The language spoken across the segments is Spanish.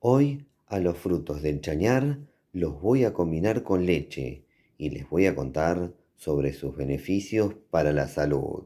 Hoy a los frutos del chañar los voy a combinar con leche y les voy a contar sobre sus beneficios para la salud.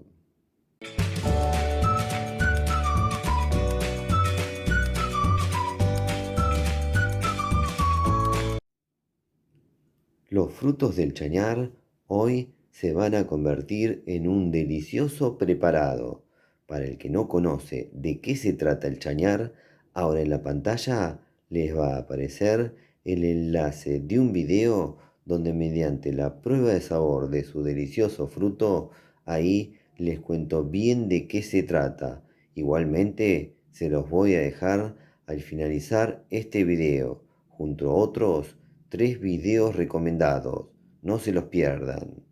Los frutos del chañar hoy se van a convertir en un delicioso preparado. Para el que no conoce de qué se trata el chañar, ahora en la pantalla les va a aparecer el enlace de un video donde mediante la prueba de sabor de su delicioso fruto, ahí les cuento bien de qué se trata. Igualmente se los voy a dejar al finalizar este video, junto a otros 3 videos recomendados, no se los pierdan.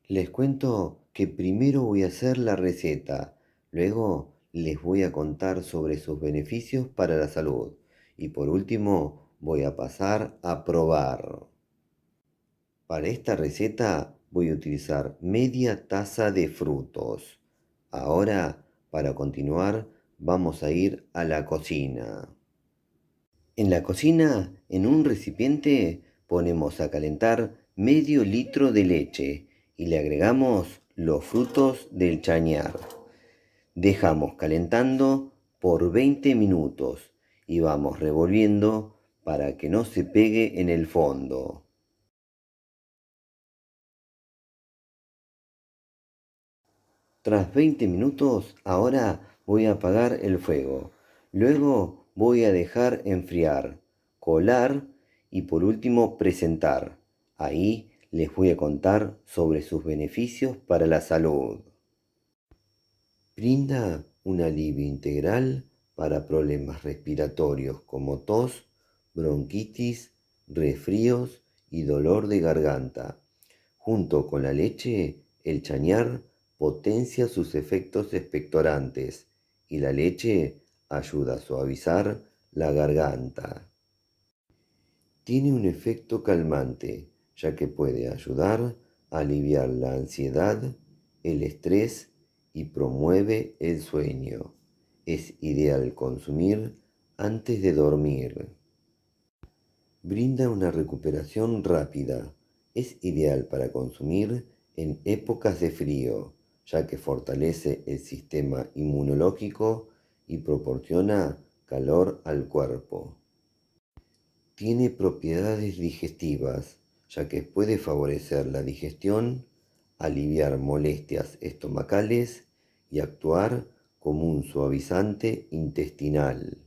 Les cuento que primero voy a hacer la receta, luego les voy a contar sobre sus beneficios para la salud y por último voy a pasar a probar. Para esta receta voy a utilizar media taza de frutos. Ahora, para continuar, vamos a ir a la cocina. En la cocina, en un recipiente, ponemos a calentar medio litro de leche y le agregamos los frutos del chañar. Dejamos calentando por 20 minutos y vamos revolviendo para que no se pegue en el fondo. Tras 20 minutos, ahora voy a apagar el fuego. Luego voy a dejar enfriar, colar y por último presentar. Ahí les voy a contar sobre sus beneficios para la salud. Brinda un alivio integral para problemas respiratorios como tos, bronquitis, resfríos y dolor de garganta. Junto con la leche, el chañar potencia sus efectos expectorantes y la leche ayuda a suavizar la garganta. Tiene un efecto calmante, ya que puede ayudar a aliviar la ansiedad, el estrés y promueve el sueño. Es ideal consumir antes de dormir. Brinda una recuperación rápida. Es ideal para consumir en épocas de frío, ya que fortalece el sistema inmunológico y proporciona calor al cuerpo. Tiene propiedades digestivas, ya que puede favorecer la digestión, aliviar molestias estomacales y actuar como un suavizante intestinal.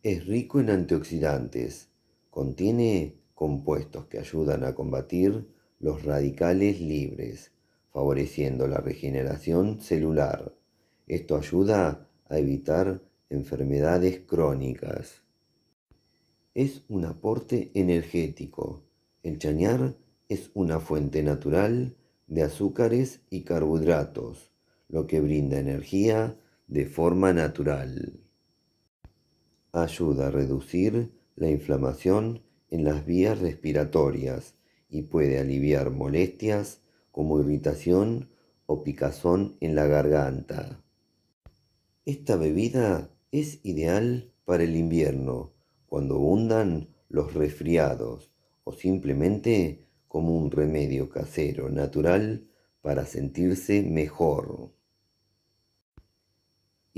Es rico en antioxidantes. Contiene compuestos que ayudan a combatir los radicales libres, favoreciendo la regeneración celular. Esto ayuda a evitar enfermedades crónicas. Es un aporte energético. El chañar es una fuente natural de azúcares y carbohidratos, lo que brinda energía de forma natural. Ayuda a reducir la inflamación en las vías respiratorias y puede aliviar molestias como irritación o picazón en la garganta. Esta bebida es ideal para el invierno, cuando abundan los resfriados o simplemente como un remedio casero natural para sentirse mejor.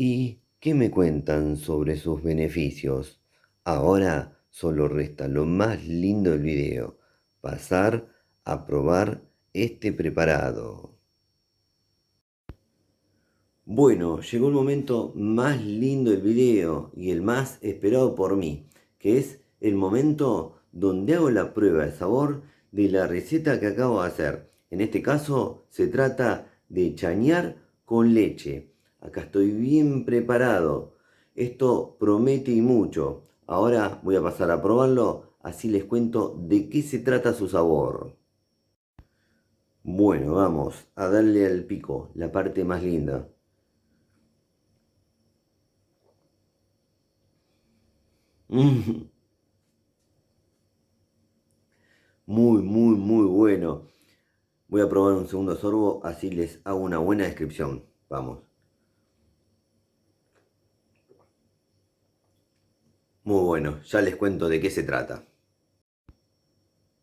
¿Y qué me cuentan sobre sus beneficios? Ahora solo resta lo más lindo del video, pasar a probar este preparado. Bueno, llegó el momento más lindo del video y el más esperado por mí, que es el momento donde hago la prueba de sabor de la receta que acabo de hacer. En este caso se trata de chañar con leche. Acá estoy bien preparado. Esto promete y mucho. Ahora voy a pasar a probarlo, así les cuento de qué se trata su sabor. Bueno, vamos a darle al pico, la parte más linda. Mm, muy bueno. Voy a probar un segundo sorbo, así les hago una buena descripción. Vamos. Muy bueno, ya les cuento de qué se trata.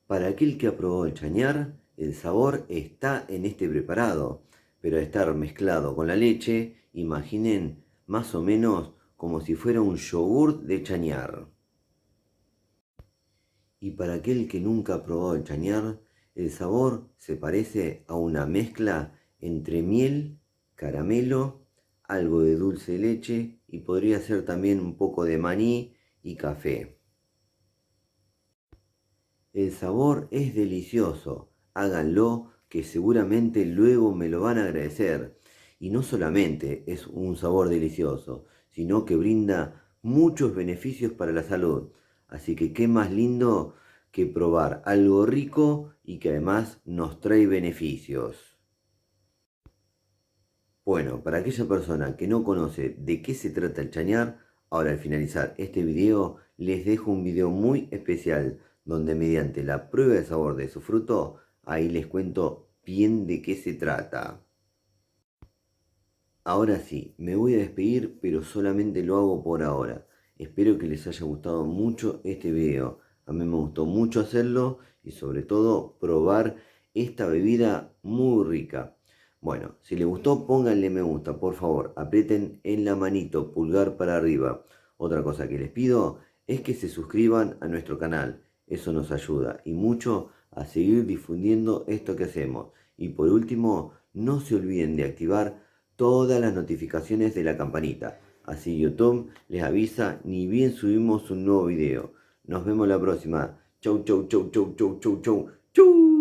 Para aquel que ha probado el chañar, el sabor está en este preparado, pero al estar mezclado con la leche, imaginen más o menos como si fuera un yogur de chañar. Y para aquel que nunca ha probado el chañar, el sabor se parece a una mezcla entre miel, caramelo, algo de dulce de leche y podría ser también un poco de maní y café. El sabor es delicioso, háganlo que seguramente luego me lo van a agradecer. Y no solamente es un sabor delicioso, sino que brinda muchos beneficios para la salud. Así que qué más lindo que probar algo rico y que además nos trae beneficios. Bueno, para aquella persona que no conoce de qué se trata el chañar, ahora al finalizar este video les dejo un video muy especial donde mediante la prueba de sabor de su fruto, ahí les cuento bien de qué se trata. Ahora sí, me voy a despedir, pero solamente lo hago por ahora. Espero que les haya gustado mucho este video. A mí me gustó mucho hacerlo y sobre todo probar esta bebida muy rica. Bueno, si les gustó pónganle me gusta, por favor, aprieten en la manito, pulgar para arriba. Otra cosa que les pido es que se suscriban a nuestro canal. Eso nos ayuda y mucho a seguir difundiendo esto que hacemos. Y por último, no se olviden de activar todas las notificaciones de la campanita. Así YouTube les avisa ni bien subimos un nuevo video. Nos vemos la próxima. Chau, chau, chau, chau, chau, chau, chau. Chau.